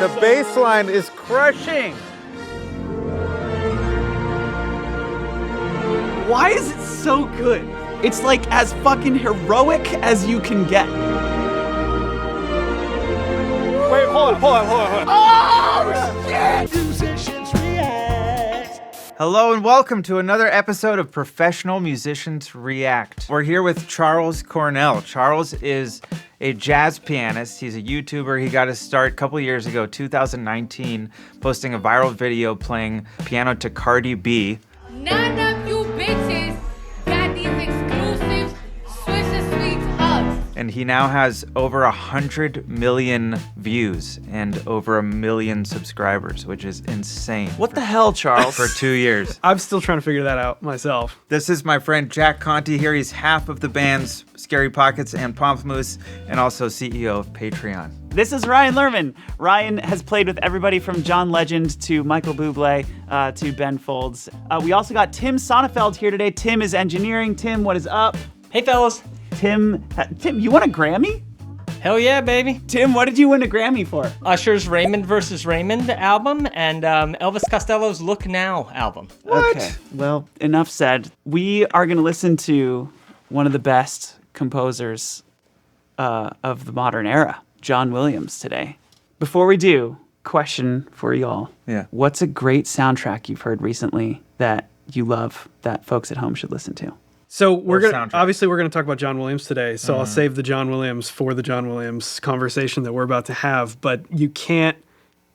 The bass line is crushing. Why is it so good? It's like as fucking heroic as you can get. Wait, hold on. Oh, shit! Musicians React. Hello and welcome to another episode of Professional Musicians React. We're here with Charles Cornell. Charles is a jazz pianist. He's a YouTuber. He got his start a couple years ago, 2019, posting a viral video playing piano to Cardi B. None of you bitches got these exclusive Swisher Sweets hugs. And he now has over 100 million views and over 1 million subscribers, which is insane. What the hell, Charles? For 2 years. I'm still trying to figure that out myself. This is my friend Jack Conte here. He's half of the bands Scary Pockets and Pomplamoose, and also CEO of Patreon. This is Ryan Lerman. Ryan has played with everybody from John Legend to Michael Bublé to Ben Folds. We also got Tim Sonnefeld here today. Tim is engineering. Tim, what is up? Hey, fellas. Tim, you won a Grammy? Hell yeah, baby. Tim, what did you win a Grammy for? Usher's Raymond vs. Raymond album and Elvis Costello's Look Now album. Okay, well, enough said. We are going to listen to one of the best composers of the modern era, John Williams, today. Before we do, question for y'all. Yeah. What's a great soundtrack you've heard recently that you love that folks at home should listen to? So we're Or gonna soundtrack. talk about John Williams today. So I'll save the John Williams for the John Williams conversation that we're about to have. But you can't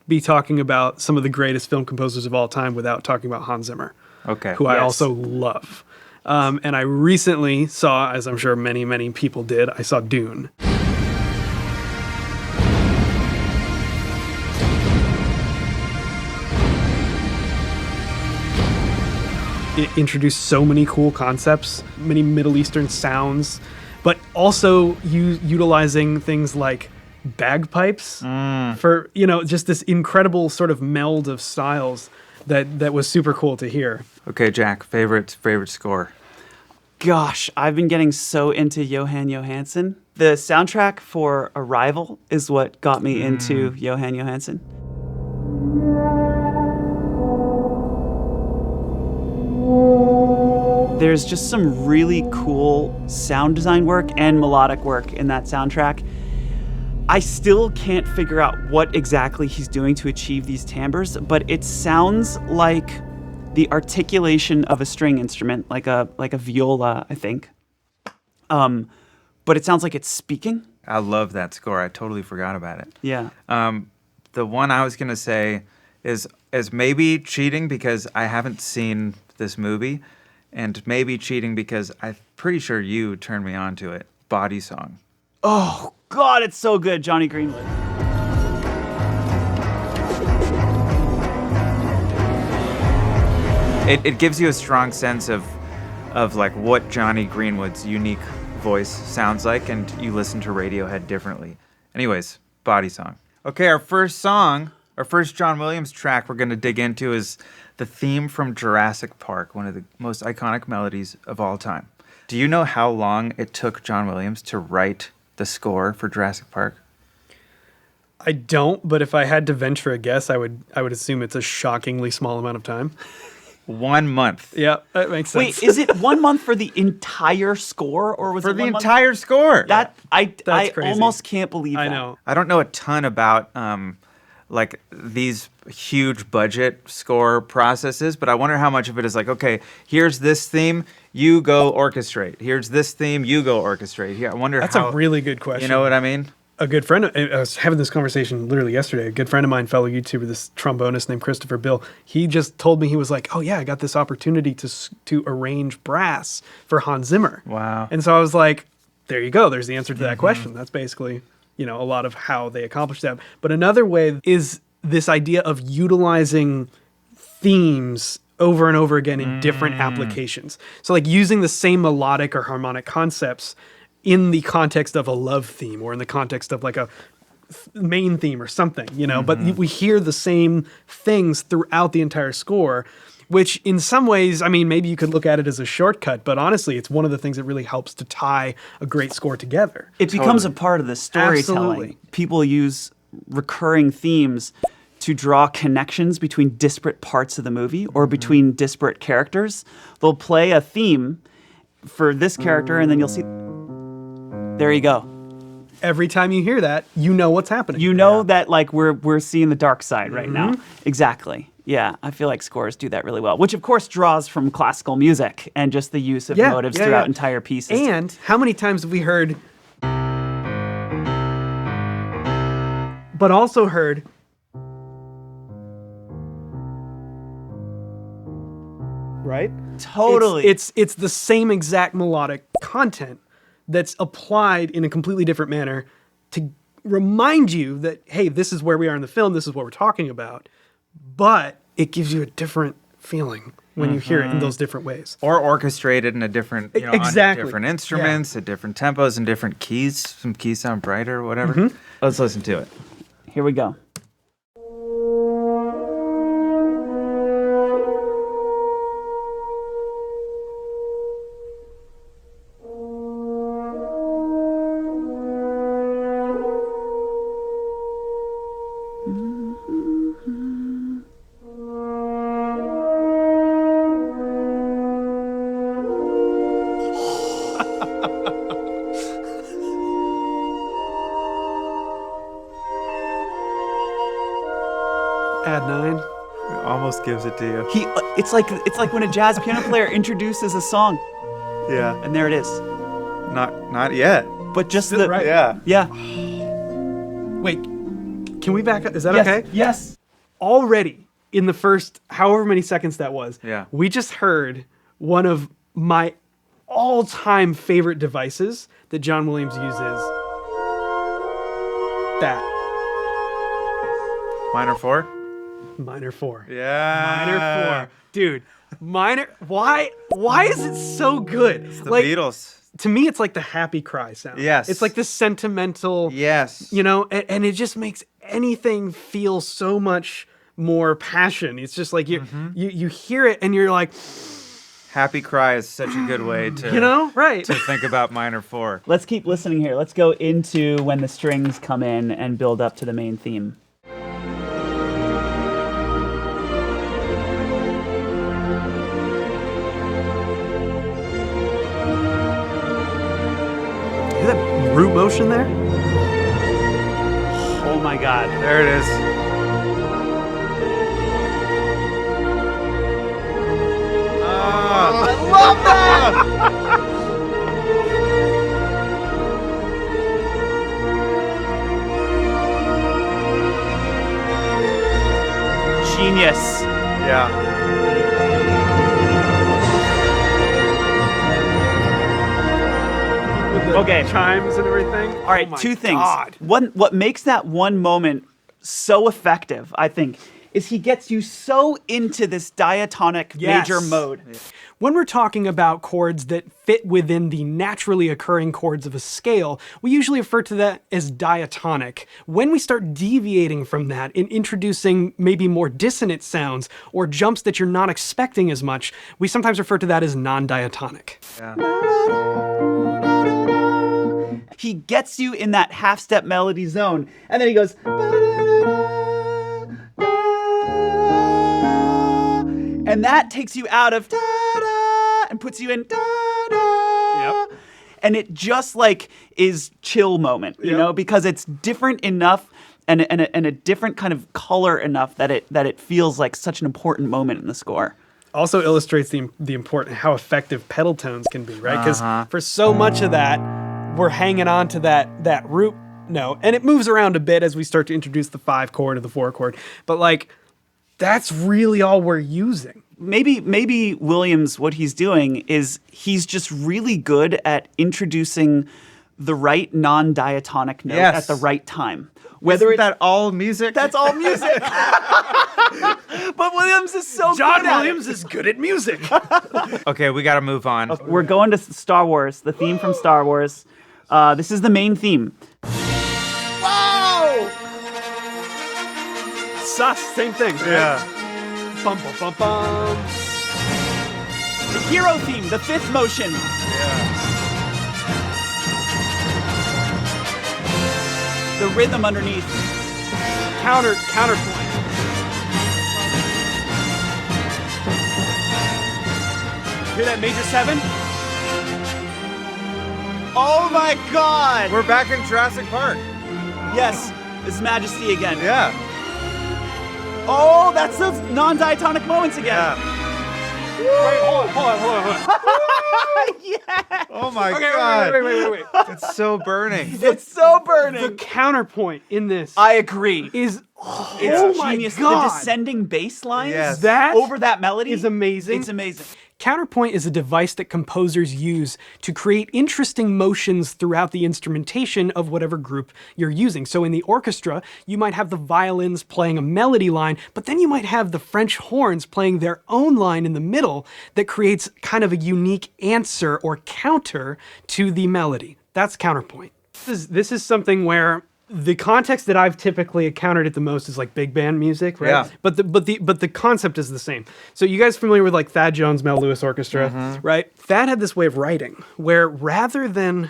be talking about some of the greatest film composers of all time without talking about Hans Zimmer, Okay. who I Yes. also love. And I recently saw, as I'm sure many, many people did, I saw Dune. It introduced so many cool concepts, many Middle Eastern sounds, but also utilizing things like bagpipes for, just this incredible sort of meld of styles that was super cool to hear. Okay, Jack, favorite score. Gosh, I've been getting so into Johan Johansson. The soundtrack for Arrival is what got me into Johan Johansson. There's just some really cool sound design work and melodic work in that soundtrack. I still can't figure out what exactly he's doing to achieve these timbres, but it sounds like the articulation of a string instrument, like a viola, I think. But it sounds like it's speaking. I love that score. I totally forgot about it. Yeah. The one I was going to say is maybe cheating because I haven't seen this movie, and maybe cheating because I'm pretty sure you turned me on to it. Body Song. Oh, God, it's so good, Johnny Greenwood. It gives you a strong sense of like what Johnny Greenwood's unique voice sounds like, and you listen to Radiohead differently. Anyways, Body Song. Okay, our first John Williams track we're going to dig into is the theme from Jurassic Park, one of the most iconic melodies of all time. Do you know how long it took John Williams to write the score for Jurassic Park? I don't, but if I had to venture a guess, I would assume it's a shockingly small amount of time. 1 month. Yeah, that makes sense. Wait, is it 1 month for the entire score, or was For it the 1 month? entire score. That I crazy. almost can't believe I that. know. I don't know a ton about like these huge budget score processes, but I wonder how much of it is like, okay, here's this theme, you go orchestrate. Here's this theme, you go orchestrate. Yeah, I wonder That's how. a really good question. You know what I mean? A good friend, I was having this conversation literally yesterday. A good friend of mine, fellow YouTuber, this trombonist named Christopher Bill, he just told me, he was like, oh yeah, I got this opportunity to arrange brass for Hans Zimmer. Wow. And so I was like, there you go. There's the answer to that question. That's basically, a lot of how they accomplish that. But another way is this idea of utilizing themes over and over again in different applications. So like using the same melodic or harmonic concepts in the context of a love theme or in the context of like a main theme or something, but we hear the same things throughout the entire score, which in some ways, I mean, maybe you could look at it as a shortcut, but honestly, it's one of the things that really helps to tie a great score together. It becomes a part of the storytelling. Absolutely. People use recurring themes to draw connections between disparate parts of the movie or between disparate characters. They'll play a theme for this character, and then you'll see. There you go. Every time you hear that, you know what's happening. You know that like we're seeing the dark side right now. Exactly. Yeah, I feel like scores do that really well, which of course draws from classical music and just the use of motives throughout entire pieces. And how many times have we heard, but also heard, right? Totally. It's the same exact melodic content that's applied in a completely different manner to remind you that, hey, this is where we are in the film, this is what we're talking about, but it gives you a different feeling when you hear it in those different ways. Or orchestrated in a different, on different instruments, at different tempos and different keys. Some keys sound brighter or whatever. Let's listen to it. Here we go. Add 9. It almost gives it to you. It's like when a jazz piano player introduces a song, Yeah. and there it is. Not yet. But just the right. Yeah. yeah. Wait, can we back up? Is that Yes. okay? Yes. Already in the first however many seconds that was, we just heard one of my all-time favorite devices that John Williams uses. That Minor 4? minor 4. Yeah. Minor 4. Dude, minor why is it so good? The Beatles. To me it's like the happy cry sound. Yes. It's like this sentimental, Yes. and it just makes anything feel so much more passion. It's just like you hear it and you're like, Happy Cry is such a good way to right. to think about minor 4. Let's keep listening here. Let's go into when the strings come in and build up to the main theme. Hear that root motion there? Oh my God. There it is. I love that! Genius. Yeah. With the Okay. chimes and everything. All right, two things. What makes that one moment so effective, I think, is he gets you so into this diatonic Yes. major mode. When we're talking about chords that fit within the naturally occurring chords of a scale, we usually refer to that as diatonic. When we start deviating from that and introducing maybe more dissonant sounds or jumps that you're not expecting as much, we sometimes refer to that as non-diatonic. He gets you in that half-step melody zone, and then he goes, and that takes you out of da-da and puts you in da-da. Yep. And it just like is chill moment, you know, because it's different enough and a different kind of color enough that it feels like such an important moment in the score. Also illustrates the important how effective pedal tones can be, right? Because for so much of that, we're hanging on to that root note, and it moves around a bit as we start to introduce the 5 chord or the 4 chord. But like, that's really all we're using. Maybe Williams, what he's doing is he's just really good at introducing the right non-diatonic note at the right time. Whether Isn't that all music? That's all music. But Williams is so John good at Williams is good at music. Okay, we got to move on. We're going to Star Wars, the theme from Star Wars. This is the main theme. Whoa! Sus, same thing. Right? Yeah. Bum, bum, bum, bum. The hero theme, the fifth motion. The rhythm underneath. Counterpoint. Hear that major 7? Oh my God! We're back in Jurassic Park. Yes, His Majesty again. Yeah. Oh, that's those non-diatonic moments again. Yeah. Wait, hold on. Yeah. Oh my Okay, God. wait. It's so burning. It's so burning. The counterpoint in this I agree. is It's my genius. God. The descending bass lines Yes. That over that melody is amazing. It's amazing. Counterpoint is a device that composers use to create interesting motions throughout the instrumentation of whatever group you're using. So in the orchestra, you might have the violins playing a melody line, but then you might have the French horns playing their own line in the middle that creates kind of a unique answer or counter to the melody. That's counterpoint. This is something where the context that I've typically encountered it the most is like big band music, right? Yeah. But the concept is the same. So you guys familiar with like Thad Jones, Mel Lewis Orchestra, right? Thad had this way of writing where rather than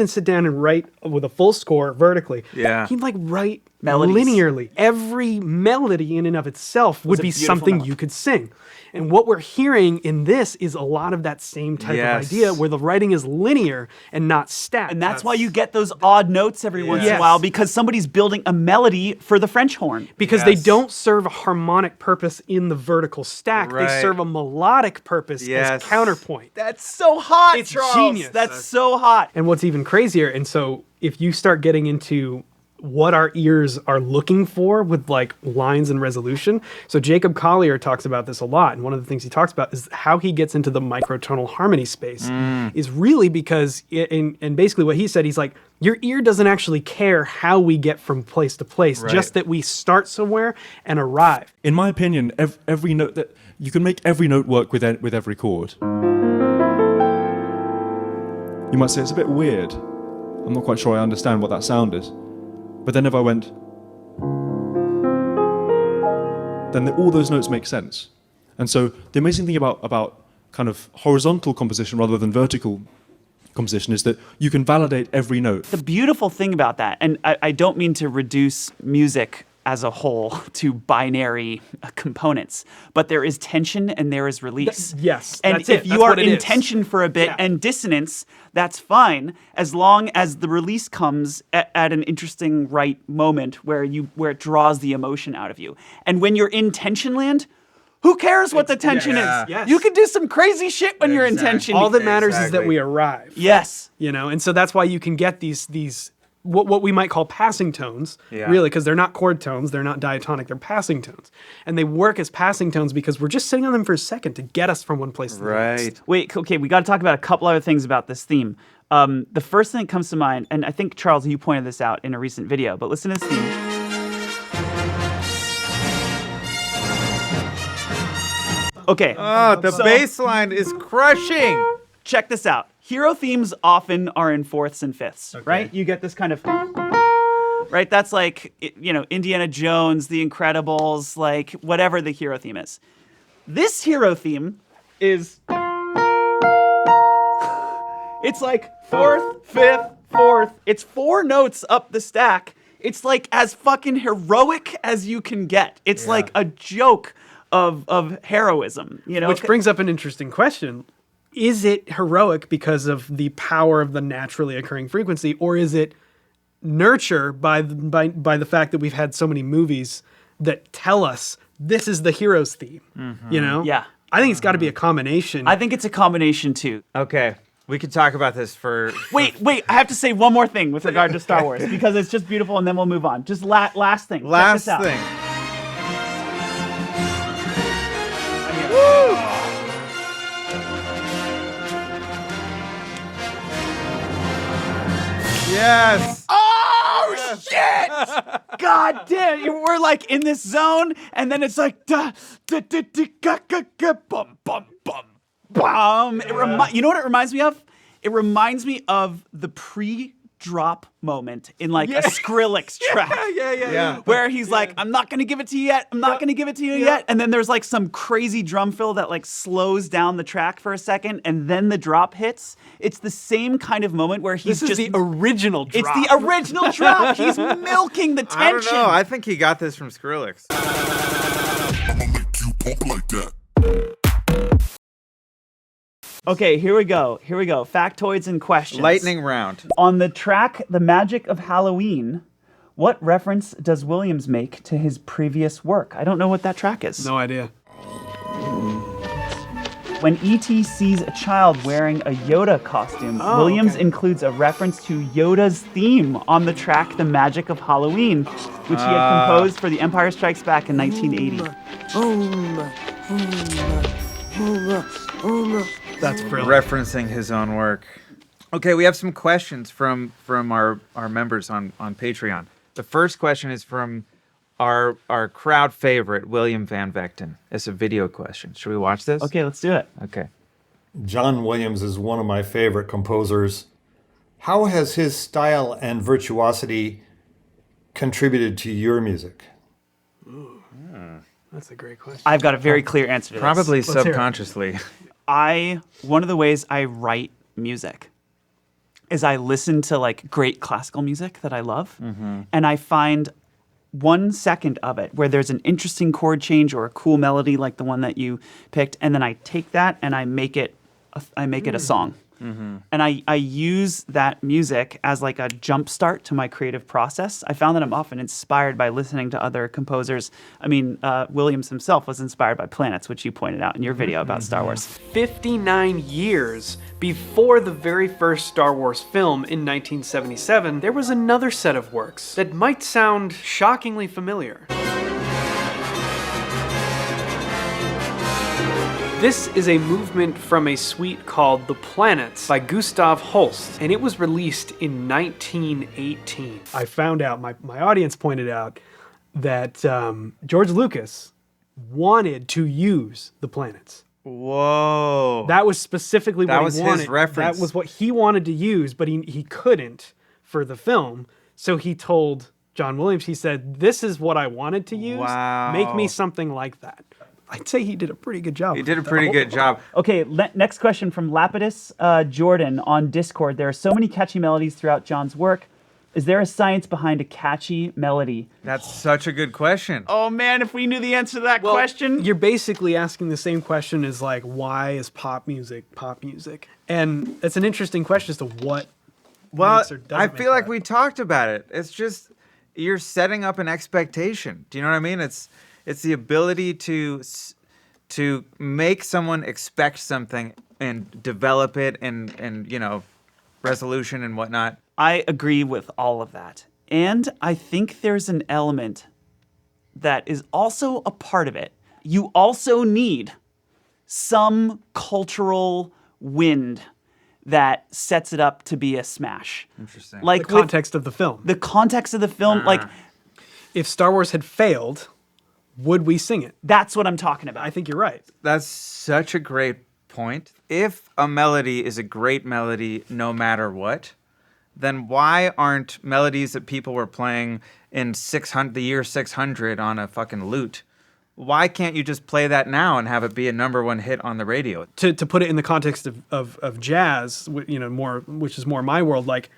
sit down and write with a full score vertically, Yeah. he'd like write Melodies. linearly. Every melody in and of itself would a be beautiful something melody. you could sing. And what we're hearing in this is a lot of that same type Yes. of idea where the writing is linear and not stacked. And that's why you get those odd notes every once in a Yes. while, because somebody's building a melody for the French horn. because they Yes. don't serve a harmonic purpose in the vertical stack. Right. They serve a melodic purpose Yes. as counterpoint. That's so hot, It's Charles. genius. That's so hot. And what's even crazier, and so if you start getting into what our ears are looking for with like lines and resolution. So Jacob Collier talks about this a lot. And one of the things he talks about is how he gets into the microtonal harmony space is really because, and basically what he said, he's like, your ear doesn't actually care how we get from place to place, Right. just that we start somewhere and arrive. In my opinion, every note that you can make every note work with every chord. You might say it's a bit weird. I'm not quite sure I understand what that sound is. But then if I went, then all those notes make sense. And so the amazing thing about kind of horizontal composition rather than vertical composition is that you can validate every note. The beautiful thing about that, and I don't mean to reduce music as a whole to binary components, but there is tension and there is release. Yes, And that's if it. you That's are what it in is. tension for a bit Yeah. and dissonance, that's fine, as long as the release comes at an interesting right moment where it draws the emotion out of you. And when you're in tension land, who cares what the tension yeah. is? Yes. You can do some crazy shit when you're in Exactly. tension. All that matters is that Exactly. we arrive. Yes. You know, and so that's why you can get these what we might call passing tones, Yeah. really, because they're not chord tones, they're not diatonic, they're passing tones. And they work as passing tones because we're just sitting on them for a second to get us from one place to the next. Right. Wait, okay, we got to talk about a couple other things about this theme. The first thing that comes to mind, and I think, Charles, you pointed this out in a recent video, but listen to this theme. Okay, Oh, the bass line is crushing. check this out. Hero themes often are in fourths and fifths, right? You get this kind of, right? That's like, Indiana Jones, The Incredibles, like whatever the hero theme is. This hero theme is, it's like fourth, fifth, fourth. It's 4 notes up the stack. It's like as fucking heroic as you can get. It's like a joke of heroism, Which brings up an interesting question. Is it heroic because of the power of the naturally occurring frequency, or is it nurture by the fact that we've had so many movies that tell us this is the hero's theme? You know? Yeah. I think it's got to be a combination. I think it's a combination too. Okay. We could talk about this for Wait, I have to say one more thing with regard to Star Wars because it's just beautiful, and then we'll move on. Just last thing. Check last this out. thing. Yes. Oh shit! God damn! We're like in this zone, and then it's like da da da da ga ga ga bum bum bum bum. You know what it reminds me of? It reminds me of the drop moment in like a Skrillex track. Yeah. Where he's like, I'm not gonna give it to you yet. I'm not gonna give it to you yet. And then there's like some crazy drum fill that like slows down the track for a second, and then the drop hits. It's the same kind of moment where he's This is just the original drop. It's the original drop. He's milking the tension. I don't know. I think he got this from Skrillex. Okay, here we go. Factoids and questions. Lightning round. On the track The Magic of Halloween, what reference does Williams make to his previous work? I don't know what that track is. No idea. When E.T. sees a child wearing a Yoda costume, Williams includes a reference to Yoda's theme on the track The Magic of Halloween, which he had composed for The Empire Strikes Back in 1980. That's brilliant. Referencing his own work. Okay, we have some questions from our members on Patreon. The first question is from our crowd favorite, William Van Vechten. It's a video question. Should we watch this? Okay, let's do it. Okay. John Williams is one of my favorite composers. How has his style and virtuosity contributed to your music? That's a great question. I've got a very clear answer to this. Probably hear it. subconsciously. One of the ways I write music is I listen to like great classical music that I love, and I find 1 second of it where there's an interesting chord change or a cool melody like the one that you picked, and then I take that and I make it a song. And I use that music as like a jump start to my creative process. I found that I'm often inspired by listening to other composers. I mean, Williams himself was inspired by planets, which you pointed out in your video about Star Wars. 59 years before the very first Star Wars film in 1977, there was another set of works that might sound shockingly familiar. This is a movement from a suite called The Planets by Gustav Holst, and it was released in 1918. I found out, my audience pointed out, that George Lucas wanted to use The Planets. Whoa. That was specifically what That he was his wanted. reference. That was what he wanted to use, but he couldn't for the film. So he told John Williams, he said, this is what I wanted to use. Wow. Make me something like that. I'd say he did a pretty good job. He did a pretty good job. Okay, next question from Lapidus Jordan on Discord. There are so many catchy melodies throughout John's work. Is there a science behind a catchy melody? That's such a good question. Oh man, if we knew the answer to that Well, question. You're basically asking the same question as like, why is pop music? And it's an interesting question as to what Well, makes or doesn't I make feel like that. we talked about it. It's just you're setting up an expectation. Do you know what I mean? It's the ability to make someone expect something and develop it and resolution and whatnot. I agree with all of that. And I think there's an element that is also a part of it. You also need some cultural wind that sets it up to be a smash. Interesting. Like the context of the film. the context of the film, like If Star Wars had failed, would we sing it? that's what I'm talking about. I think you're right. That's such a great point. If a melody is a great melody no matter what, then why aren't melodies that people were playing in the year 600 on a fucking lute? Why can't you just play that now and have it be a #1 hit on the radio? To put it in the context of jazz, which is more my world, like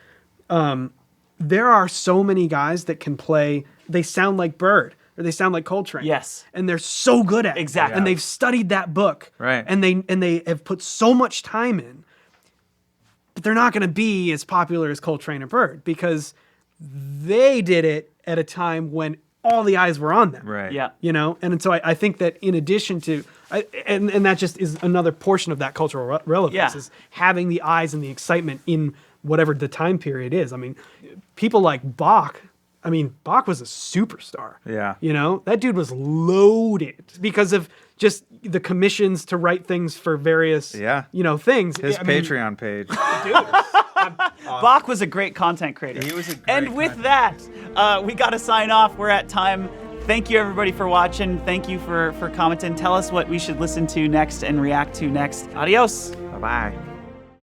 there are so many guys that can play, they sound like Bird or they sound like Coltrane. Yes. And they're so good at it. Exactly. And they've studied that book. Right. And they have put so much time in. But they're not going to be as popular as Coltrane or Bird because they did it at a time when all the eyes were on them. Right. Yeah. And so I think that in addition to, and that just is another portion of that cultural relevance, Yeah. is having the eyes and the excitement in whatever the time period is. I mean, people like Bach, Bach was a superstar. Yeah. That dude was loaded because of just the commissions to write things for various, Yeah. things. His Patreon page. Bach was a great content creator. He was a great And with that, we got to sign off. We're at time. Thank you, everybody, for watching. Thank you for commenting. Tell us what we should listen to next and react to next. Adios. Bye-bye.